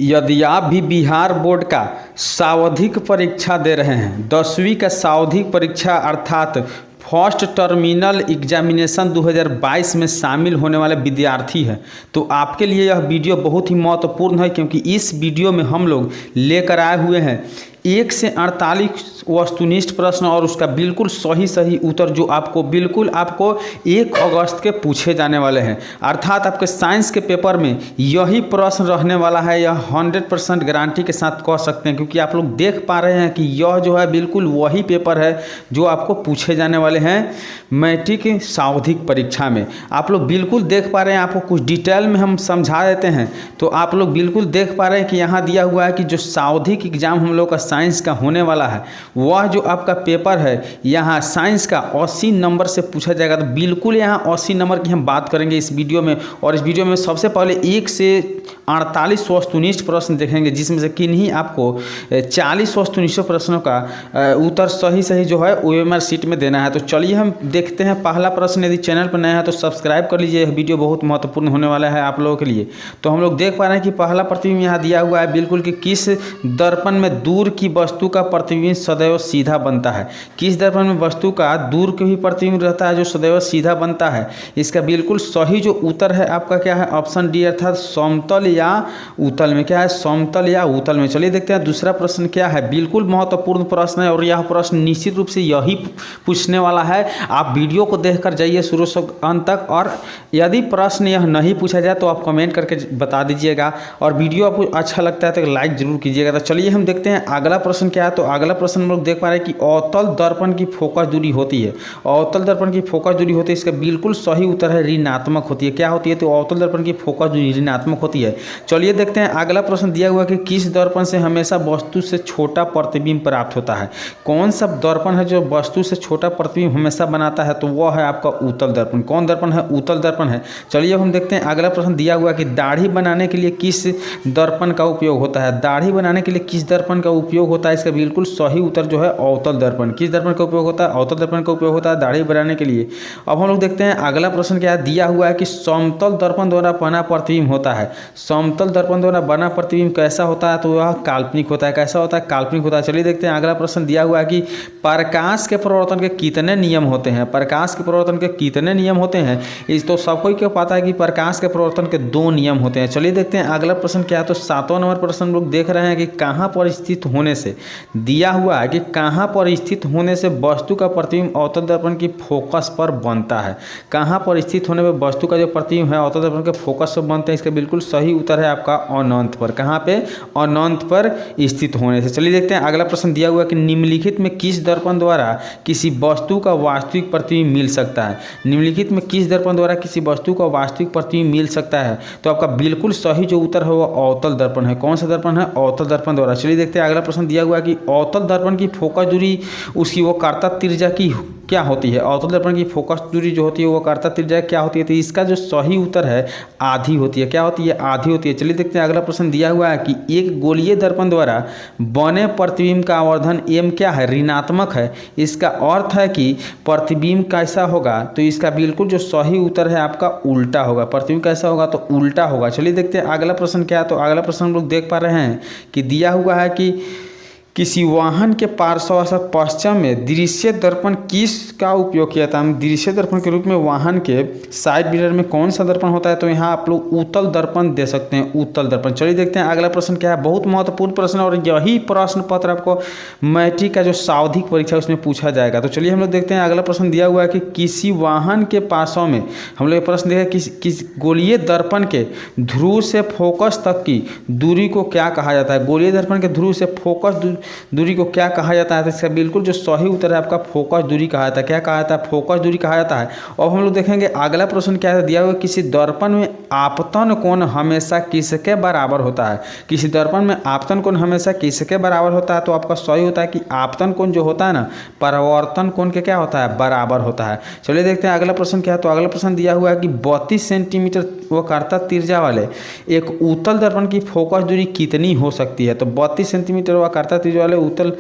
यदि आप भी बिहार बोर्ड का सावधिक परीक्षा दे रहे हैं, 10वीं का सावधिक परीक्षा अर्थात फर्स्ट टर्मिनल एग्जामिनेशन 2022 में शामिल होने वाले विद्यार्थी हैं, तो आपके लिए यह वीडियो बहुत ही महत्वपूर्ण है, क्योंकि इस वीडियो में हम लोग लेकर आए हुए हैं 1 से 48 वस्तुनिष्ठ प्रश्न और उसका बिल्कुल सही उत्तर जो आपको 1 अगस्त के पूछे जाने वाले हैं। अर्थात आपके साइंस के पेपर में यही प्रश्न रहने वाला है, यह 100% गारंटी के साथ कह सकते हैं, क्योंकि आप लोग देख पा रहे हैं कि यह जो है बिल्कुल वही पेपर है जो आपको पूछे जाने वाले हैं मैट्रिक सावधिक परीक्षा में। आप लोग बिल्कुल देख पा रहे हैं, आपको कुछ डिटेल में हम समझा देते हैं, तो आप लोग बिल्कुल देख पा रहे हैं कि यहाँ दिया हुआ है कि जो सावधिक एग्जाम हम लोग का साइंस का होने वाला है, वह जो आपका पेपर है यहाँ साइंस का 80 नंबर से पूछा जाएगा। तो बिल्कुल यहाँ 80 नंबर की हम बात करेंगे इस वीडियो में, और इस वीडियो में सबसे पहले 1 से 48 वस्तुनिष्ठ प्रश्न देखेंगे, जिसमें से किन्हीं आपको 40 वस्तुनिष्ठ प्रश्नों का उत्तर सही जो है OMR शीट में देना है। तो चलिए हम देखते हैं पहला प्रश्न। यदि चैनल पर नया है तो सब्सक्राइब कर लीजिए, यह वीडियो बहुत महत्वपूर्ण होने वाला है आप लोगों के लिए। तो हम लोग देख पा रहे हैं कि पहला प्रतिबिंब यहाँ दिया हुआ है बिल्कुल कि किस दर्पण में दूर की वस्तु का प्रतिबिंब सदैव सीधा बनता है। किस दर्पण में वस्तु का दूर के भी प्रतिबिंब रहता है जो सदैव सीधा बनता है। इसका बिल्कुल सही जो उत्तर है आपका क्या है, ऑप्शन डी, अर्थात समतल या उत्तल में। क्या है, समतल या उत्तल में। चलिए देखते हैं दूसरा प्रश्न क्या है। बिल्कुल महत्वपूर्ण प्रश्न है और यह प्रश्न निश्चित रूप से यही पूछने वाला है। आप वीडियो को देखकर जाइए शुरू से अंत तक, और यदि प्रश्न यह नहीं पूछा जाए तो आप कमेंट करके बता दीजिएगा, और वीडियो आपको अच्छा लगता है तो लाइक जरूर कीजिएगा। तो चलिए हम देखते हैं अगला प्रश्न क्या है। तो अगला प्रश्न हम लोग देख पा रहे हैं कि अवतल दर्पण की फोकस दूरी होती है। अवतल दर्पण की फोकस दूरी होती है, इसका बिल्कुल सही उत्तर है ऋणात्मक होती है। क्या होती है, तो अवतल दर्पण की फोकस दूरी ऋणात्मक होती है। चलिए देखते हैं अगला प्रश्न दिया हुआ कि किस दर्पण से हमेशा वस्तु से छोटा प्रतिबिंब प्राप्त होता है। कौन सा दर्पण है जो वस्तु से छोटा प्रतिबिंब हमेशा बनाता है, तो वह है आपका उत्तल दर्पण। कौन दर्पण है, उत्तल दर्पण है। चलिए हम देखते हैं अगला प्रश्न दिया हुआ कि दाढ़ी बनाने के लिए किस दर्पण का उपयोग होता है। दाढ़ी बनाने के लिए किस दर्पण का उपयोग होता है, इसका बिल्कुल सही उत्तर जो है अवतल दर्पण। किस दर्पण का उपयोग होता है, अवतल दर्पण का उपयोग होता है दाढ़ी बनाने के लिए। अब हम लोग देखते हैं अगला प्रश्न क्या है। दिया हुआ है कि समतल दर्पण द्वारा बना प्रतिबिंब होता है। समतल दर्पण द्वारा बना प्रतिबिंब कैसा होता है, तो वह काल्पनिक होता है। कैसा होता है, काल्पनिक होता है। चलिए देखते हैं अगला प्रश्न दिया हुआ है कि प्रकाश के प्रवर्तन के कितने नियम होते हैं। प्रकाश के प्रवर्तन के कितने नियम होते हैं, इस तो सबको क्या पता है कि प्रकाश के प्रवर्तन के 2 नियम होते हैं। चलिए देखते हैं अगला प्रश्न क्या है। तो 7वां नंबर प्रश्न लोग देख रहे हैं कि कहाँ पर स्थित होने से, दिया हुआ है कि कहाँ पर स्थित होने से वस्तु का प्रतिबिंब अवतल दर्पण की फोकस पर बनता है। कहाँ पर स्थित होने पर वस्तु का जो प्रतिबिंब है अवतल दर्पण के फोकस पर बनते हैं, इसका बिल्कुल सही उत्तर है आपका अनंत पर। कहाँ पे, अनंत पर स्थित होने से। चलिए देखते हैं अगला प्रश्न दिया हुआ है कि निम्नलिखित में किस दर्पण द्वारा किसी वस्तु का वास्तविक प्रतिबिंब मिल सकता है। निम्नलिखित में किस दर्पण द्वारा किसी वस्तु का वास्तविक प्रतिबिंब मिल सकता है, तो आपका बिल्कुल सही जो उत्तर है वो अवतल दर्पण है। कौन सा दर्पण है, अवतल दर्पण द्वारा। चलिए देखते हैं अगला प्रश्न दिया हुआ है कि अवतल दर्पण की फोकस दूरी उसकी वक्रता त्रिज्या की क्या होती है। अवतल दर्पण की फोकस दूरी जो होती है वो वक्रता त्रिज्या क्या होती है, तो इसका जो सही उत्तर है आधी होती है। क्या होती है, आधी होती है। चलिए देखते हैं अगला प्रश्न दिया हुआ है कि एक गोलीय दर्पण द्वारा बने प्रतिबिंब का आवर्धन m क्या है, ऋणात्मक है। इसका अर्थ है कि प्रतिबिंब कैसा होगा, तो इसका बिल्कुल जो सही उत्तर है आपका उल्टा होगा। प्रतिबिंब कैसा होगा, तो उल्टा होगा। चलिए देखते हैं अगला प्रश्न क्या है। तो अगला प्रश्न हम लोग देख पा रहे हैं कि दिया हुआ है कि किसी वाहन के पार्श्व पश्चिम में दृश्य दर्पण किस का उपयोग किया था। दृश्य दर्पण के रूप में वाहन के साइड मिरर में कौन सा दर्पण होता है, तो यहाँ आप लोग उत्तल दर्पण दे सकते हैं, उत्तल दर्पण। चलिए देखते हैं अगला प्रश्न क्या है। बहुत महत्वपूर्ण प्रश्न और यही प्रश्न पत्र आपको मैट्रिक का जो सावधिक परीक्षा उसमें पूछा जाएगा। तो चलिए हम लोग देखते हैं अगला प्रश्न दिया हुआ है कि किसी वाहन के पार्श्व में हम लोग प्रश्न देखा किस गोलीय दर्पण के ध्रुव से फोकस तक की दूरी को क्या कहा जाता है। गोलीय दर्पण के ध्रुव से फोकस दूरी को क्या कहा जाता है, तो इसका बिल्कुल जो सही उत्तर है आपका फोकस दूरी कहा जाता है। क्या कहा जाता है, फोकस दूरी कहा जाता है। और हम लोग देखेंगे अगला प्रश्न क्या है। दिया हुआ किसी दर्पण में आपतन कोण हमेशा किसके बराबर होता है। किसी दर्पण में आपतन कोण हमेशा किसके बराबर होता है, तो आपका सही होता है कि आपतन कोण जो होता है ना, परावर्तन कोण के क्या होता है, बराबर होता है। चलिए देखते हैं अगला प्रश्न क्या है। तो अगला प्रश्न दिया हुआ है कि 32 सेंटीमीटर वक्रता त्रिज्या वाले एक उत्तल दर्पण की फोकस दूरी कितनी हो सकती है। तो 32 सेंटीमीटर वक्रता त्रिज्या वाले उत्तल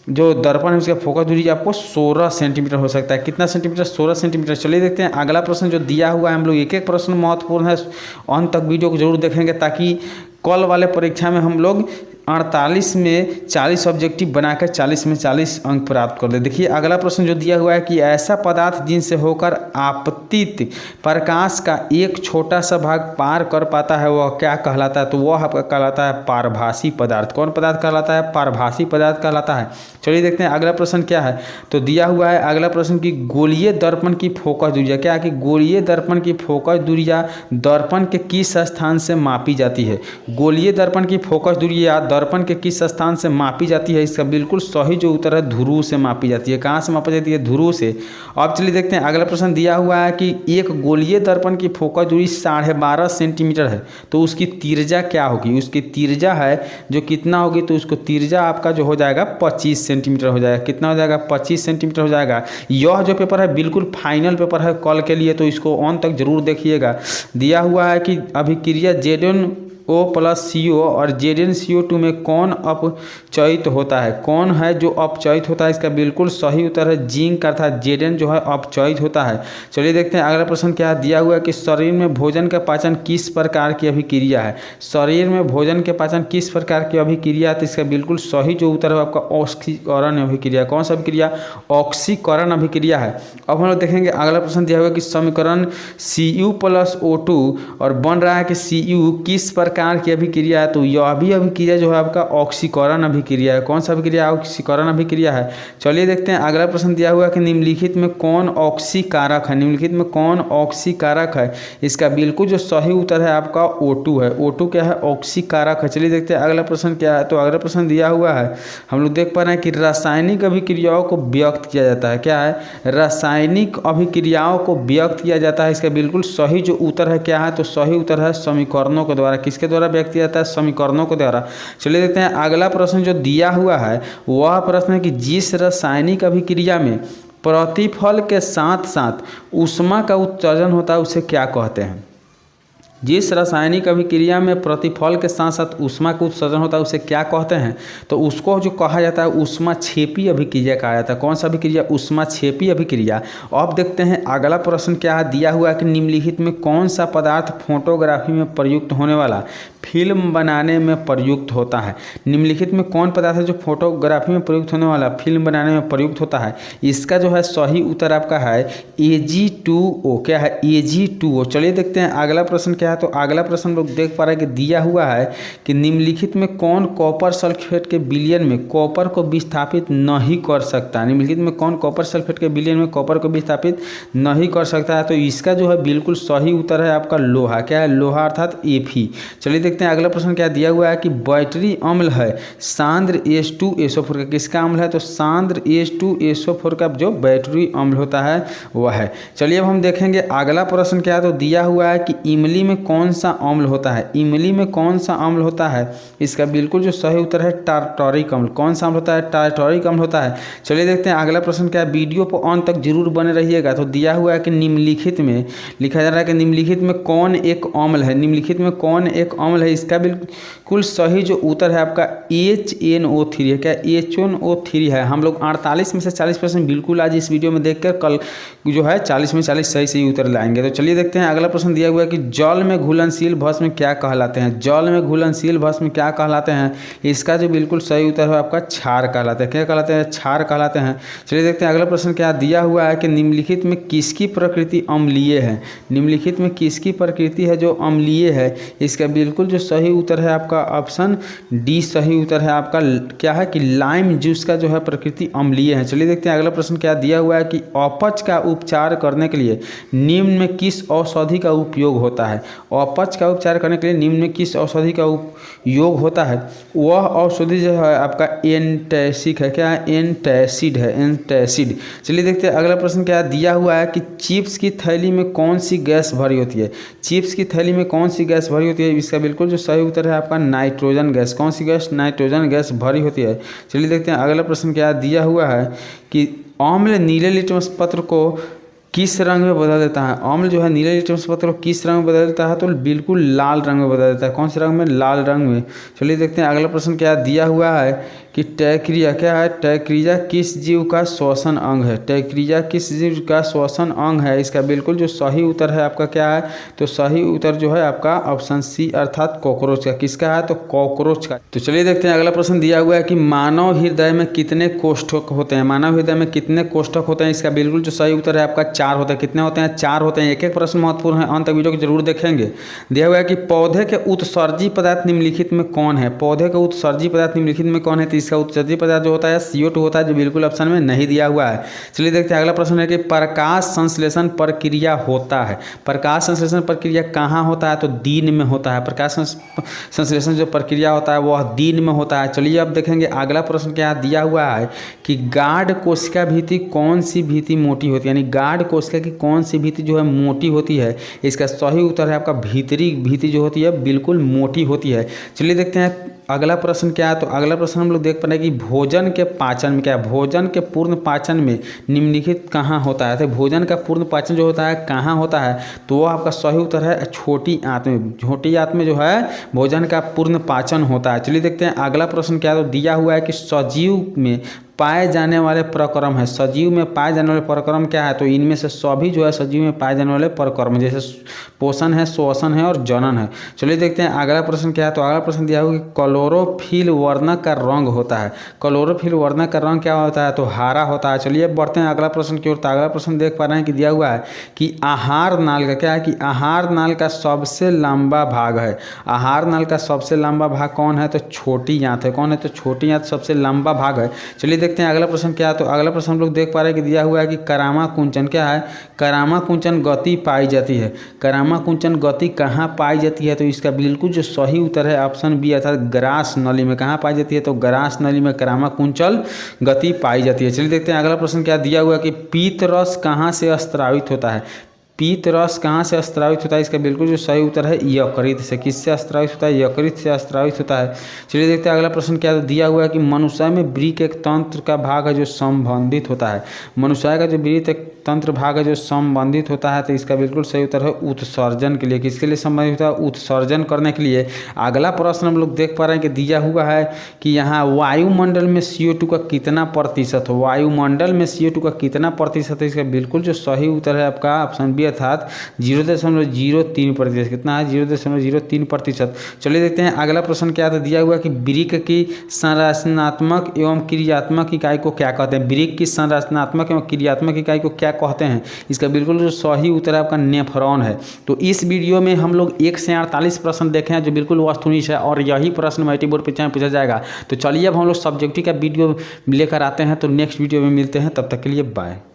जो दर्पण है उसका फोकस दूरी आपको 16 सेंटीमीटर हो सकता है। कितना सेंटीमीटर, 16 सेंटीमीटर। चलिए देखते हैं अगला प्रश्न जो दिया हुआ है। हम लोग एक एक प्रश्न महत्वपूर्ण है, अंत तक वीडियो को जरूर देखेंगे ताकि कल वाले परीक्षा में हम लोग 48 में 40 ऑब्जेक्टिव बनाकर 40 में 40 अंक प्राप्त कर ले। देखिए अगला प्रश्न जो दिया हुआ है कि ऐसा पदार्थ जिनसे होकर आपतित प्रकाश का एक छोटा सा भाग पार कर पाता है वह क्या कहलाता है? तो वह आपका कहलाता है पारभासी पदार्थ। कौन पदार्थ कहलाता है? पारभासी पदार्थ कहलाता है। चलिए देखते हैं अगला प्रश्न क्या है। तो दिया हुआ है अगला प्रश्न की गोलीय दर्पण की फोकस दूरिया। क्या कि गोलीय दर्पण की फोकस दूरिया दर्पण के किस स्थान से मापी जाती है? गोलीय दर्पण की फोकस दूरिया दर्पण के किस स्थान से मापी जाती है? इसका बिल्कुल सही जो उत्तर है ध्रुव से मापी जाती है। कहाँ से मापी जाती है? ध्रुव से। अब चलिए देखते हैं अगला प्रश्न दिया हुआ है कि एक गोलीय दर्पण की फोकस दूरी 12.5 सेंटीमीटर है तो उसकी तिर्जा क्या होगी? उसकी तिर्जा है जो कितना होगी? तो उसको तिर्जा आपका जो हो जाएगा 25 सेंटीमीटर हो जाएगा। कितना हो जाएगा? 25 सेंटीमीटर हो जाएगा। यह जो पेपर है बिल्कुल फाइनल पेपर है कल के लिए, तो इसको ऑन तक जरूर देखिएगा। दिया हुआ है कि अभिक्रिया ZnO + CO और ZnCO2 में कौन अपचयित होता है? कौन है जो अपचयित होता है? इसका बिल्कुल सही उत्तर है जिंक अर्थात Zn जो है अपचयित होता है। चलिए देखते हैं अगला प्रश्न क्या है। दिया हुआ है कि शरीर में भोजन का पाचन किस प्रकार की अभिक्रिया है? शरीर में भोजन के पाचन किस प्रकार की अभिक्रिया है? तो इसका बिल्कुल सही जो उत्तर है आपका ऑक्सीकरण अभिक्रिया। कौन सा अभिक्रिया? ऑक्सीकरण अभिक्रिया है। अब हम लोग देखेंगे अगला प्रश्न दिया हुआ है कि समीकरण Cu + O2 और बन रहा है कि Cu किस प्रकार की अभिक्रिया है? तो यह भी अभिक्रिया जो है आपका ऑक्सीकरण अभिक्रिया है। कौन सा अभिक्रिया? ऑक्सीकरण अभिक्रिया है। चलिए देखते हैं अगला प्रश्न दिया हुआ है कि निम्नलिखित में कौन ऑक्सीकारक है? निम्नलिखित में कौन ऑक्सीकारक है? इसका बिल्कुल जो सही उत्तर है आपका O2 है। O2 क्या है? ऑक्सीकारक है। चलिए देखते हैं अगला प्रश्न क्या है। तो अगला प्रश्न दिया हुआ है हम लोग देख पा रहे हैं कि रासायनिक अभिक्रियाओं को व्यक्त किया जाता है। क्या है? रासायनिक अभिक्रियाओं को व्यक्त किया जाता है। इसका बिल्कुल सही जो उत्तर है क्या है? तो सही उत्तर है समीकरणों के द्वारा। किसके द्वारा व्यक्त किया जाता है? समीकरणों के द्वारा। चलिए देखते हैं अगला प्रश्न जो दिया हुआ है वह प्रश्न है कि जिस रासायनिक अभिक्रिया में प्रतिफल के साथ साथ ऊष्मा का उत्सर्जन होता है उसे क्या कहते हैं? जिस रासायनिक अभिक्रिया में प्रतिफल के साथ साथ ऊष्मा का उत्सर्जन होता है उसे क्या कहते हैं? तो उसको जो कहा जाता है ऊष्माक्षेपी अभिक्रिया कहा जाता है। कौन सा अभिक्रिया? ऊष्माक्षेपी अभिक्रिया। अब देखते हैं अगला प्रश्न क्या है। दिया हुआ है कि निम्नलिखित में कौन सा पदार्थ फोटोग्राफी में प्रयुक्त होने वाला फिल्म बनाने में प्रयुक्त होता है? निम्नलिखित में कौन पदार्थ है जो फोटोग्राफी में प्रयुक्त होने वाला फिल्म बनाने में प्रयुक्त होता है? इसका जो है सही उत्तर आपका है Ag2O। क्या है? Ag2O। चलिए देखते हैं अगला प्रश्न क्या है। तो अगला प्रश्न लोग देख पा रहे हैं कि दिया हुआ है कि निम्नलिखित में कौन कॉपर सल्फेट के विलयन में कॉपर को विस्थापित नहीं कर सकता? निम्नलिखित में कौन कॉपर सल्फेट के विलयन में कॉपर को विस्थापित नहीं कर सकता है? तो इसका जो है बिल्कुल सही उत्तर है आपका लोहा। क्या है? लोहा अर्थात Fe। चलिए देखते हैं अगला प्रश्न क्या दिया हुआ है कि बैटरी अम्ल है सांद्र H2SO4 का। किसका अम्ल है? तो सांद्र H2SO4 का जो बैटरी अम्ल होता है वह है। चलिए अब हम देखेंगे अगला प्रश्न क्या है। तो दिया हुआ है कि इमली में कौन सा अम्ल होता है? इमली में कौन सा अम्ल होता है? इसका बिल्कुल जो सही उत्तर है टार्टारिक अम्ल। कौन सा अम्ल होता है? टार्टारिक अम्ल होता है। चलिए देखते हैं अगला प्रश्न क्या है। वीडियो पर अंत तक जरूर बने रहिएगा। तो दिया हुआ है कि निम्नलिखित में लिखा जा रहा है कि निम्नलिखित में कौन एक अम्ल है? निम्नलिखित में कौन एक अम्ल है? इसका बिल्कुल सही जो उत्तर है आपका HNO3 है। क्या? HNO3 है। हम लोग 48 में से 40% बिल्कुल आज इस वीडियो में देखकर कल जो है 40 में 40 सही उत्तर लाएंगे। तो चलिए देखते हैं अगला प्रश्न दिया हुआ है कि जल में घुलनशील भस्म क्या कहलाते हैं? जल में घुलनशील भस्म क्या कहलाते हैं? इसका जो बिल्कुल सही उत्तर है आपका क्षार कहलाते हैं। क्या कहलाते हैं? क्षार कहलाते हैं। चलिए देखते हैं अगला प्रश्न क्या दिया हुआ है कि निम्नलिखित में किसकी प्रकृति अम्लीय है? निम्नलिखित में किसकी प्रकृति है जो अम्लीय है? इसका बिल्कुल जो सही उत्तर है आपका ऑप्शन डी सही उत्तर है आपका। क्या है कि लाइम जूस का जो है प्रकृति अम्लीय है। चलिए देखते हैं अगला प्रश्न क्या दिया हुआ है कि अपच का उपचार करने के लिए निम्न में किस औषधि का उपयोग होता है? अपच का उपचार करने के लिए निम्न में किस औषधि का उपयोग होता है? वह औषधि जो है आपका एंटासिड है। क्या है? एंटासिड है। एंटासिड। चलिए देखते हैं अगला प्रश्न क्या दिया हुआ है कि चिप्स की थैली में कौन सी गैस भरी होती है? चिप्स की थैली में कौन सी गैस भरी होती है? इसका बिल्कुल जो सही उत्तर है आपका नाइट्रोजन गैस। कौन सी गैस? नाइट्रोजन गैस भरी होती है। चलिए देखते हैं अगला प्रश्न क्या दिया हुआ है कि अम्ल नीले लिटमस पत्र को किस रंग में बदल देता है? अम्ल जो है नीले लिटमस पत्र को किस रंग में बदल देता है? तो बिल्कुल लाल रंग में बदल देता है। कौन से रंग में? लाल रंग में। चलिए देखते हैं अगला प्रश्न क्या दिया हुआ है कि तयक्रिया क्या है? तयक्रिया किस जीव का श्वसन अंग है? तयक्रिया किस जीव का श्वसन अंग है? इसका बिल्कुल जो सही उत्तर है आपका क्या है? तो सही उत्तर जो है आपका ऑप्शन सी अर्थात कॉकरोच का। किसका है? तो कॉकरोच का। तो चलिए देखते हैं अगला प्रश्न दिया हुआ है कि मानव हृदय में कितने कोष्ठक होते हैं? मानव हृदय में कितने कोष्ठक होते हैं? इसका बिल्कुल जो सही उत्तर है आपका 4 होते हैं। कितने होते हैं? 4 होते हैं। एक एक प्रश्न महत्वपूर्ण है, अंत तक वीडियो को जरूर देखेंगे। दिया हुआ है कि पौधे के उत्सर्जी पदार्थ निम्नलिखित में कौन है? पौधे के उत्सर्जी पदार्थ निम्नलिखित में कौन है? तो इसका उत्सर्जी पदार्थ जो होता है CO2 होता है, जो बिल्कुल ऑप्शन में नहीं दिया हुआ है। चलिए देखते हैं अगला प्रश्न है कि प्रकाश संश्लेषण प्रक्रिया होता है। प्रकाश संश्लेषण प्रक्रिया कहाँ होता है? तो दिन में होता है। प्रकाश संश्लेषण जो प्रक्रिया होता है वह दिन में होता है। चलिए अब देखेंगे अगला प्रश्न क्या दिया हुआ है कि गाढ़ कोशिका भित्ति कौन सी भित्ति मोटी होती है? यानी गाढ़ कोशिका की कौन सी भित्ति जो है मोटी होती है? इसका सही उत्तर है आपका भीतरी भित्ति जो होती है बिल्कुल मोटी होती है। चलिए देखते हैं अगला प्रश्न क्या है। तो अगला प्रश्न हम लोग देख पा रहे हैं कि भोजन के पाचन में क्या है? भोजन के पूर्ण पाचन में निम्नलिखित कहाँ होता है? तो भोजन का पूर्ण पाचन जो होता है कहाँ होता है? तो वो आपका सही उत्तर है छोटी आंत में। छोटी आंत में जो है भोजन का पूर्ण पाचन होता है। चलिए देखते हैं अगला प्रश्न क्या है। तो दिया हुआ है कि सजीव में पाए जाने वाले प्रक्रम है। सजीव में पाए जाने वाले प्रक्रम क्या है? तो इनमें से सभी जो है सजीव में पाए जाने वाले प्रक्रम, जैसे पोषण है, श्वसन है और जनन है। चलिए देखते हैं अगला प्रश्न क्या है। तो अगला प्रश्न दिया हुआ कि क्लोरोफिल वर्णक का रंग होता है। क्लोरोफिल वर्णक का रंग क्या होता है? तो हरा होता है। चलिए बढ़ते हैं अगला प्रश्न की ओर। तो अगला प्रश्न देख पा रहे हैं कि दिया हुआ है कि आहार नाल का क्या है? कि आहार नाल का सबसे लंबा भाग है। आहार नाल का सबसे लंबा भाग कौन है? तो छोटी आंत है। कौन है? तो छोटी आंत सबसे लंबा भाग है। चलिए देखते हैं अगला प्रश्न क्या है। तो अगला प्रश्न हम लोग देख पा रहे हैं कि दिया हुआ है कि करामा कुंचन क्या है? करामा कुंचन गति पाई जाती है। करामा कुंचन गति कहाँ पाई जाती है? तो इसका बिल्कुल जो सही उत्तर है ऑप्शन बी अर्थात ग्रास नली में। कहाँ पाई जाती है? तो ग्रास नली में करामा कुंचल गति पाई जाती है। चलिए देखते हैं अगला प्रश्न क्या दिया हुआ है कि पीत रस कहाँ से स्त्रावित होता है? पीत रस कहाँ से स्त्रावित होता है? इसका बिल्कुल जो सही उत्तर है यकृत से। किससे स्त्रावित होता है? यकृत से स्त्रावित होता है। चलिए देखते हैं अगला प्रश्न क्या दिया हुआ है कि मनुष्य में वृक्क एक तंत्र का भाग है जो संबंधित होता है। मनुष्य का जो वृक्क एक तंत्र भाग है जो संबंधित होता है, तो इसका बिल्कुल सही उत्तर है उत्सर्जन के लिए। किसके लिए संबंधित होता है? उत्सर्जन करने के लिए। अगला प्रश्न हम लोग देख पा रहे हैं कि दिया हुआ है कि यहाँ वायुमंडल में CO2 का कितना प्रतिशत हो? वायुमंडल में CO2 का कितना प्रतिशत है? इसका बिल्कुल जो सही उत्तर है आपका ऑप्शन बी अर्थात 0.03%। कितना है? 0.03%। चलिए देखते हैं अगला प्रश्न क्या था। दिया हुआ कि वृक्क की संरचनात्मक एवं क्रियात्मक इकाई को क्या कहते हैं? वृक्क की संरचनात्मक एवं क्रियात्मक इकाई को क्या कहते हैं? इसका बिल्कुल जो सही उत्तर है आपका नेफ्रॉन है। तो इस वीडियो में हम लोग 1 से 48 प्रश्न देखे हैं जो बिल्कुल वस्तुनिष्ठ है और यही प्रश्न मल्टी बोर्ड परीक्षा में पूछा जाएगा। तो चलिए अब हम लोग सब्जेक्टिव का वीडियो लेकर आते हैं। तो नेक्स्ट वीडियो में मिलते हैं, तब तक के लिए बाय।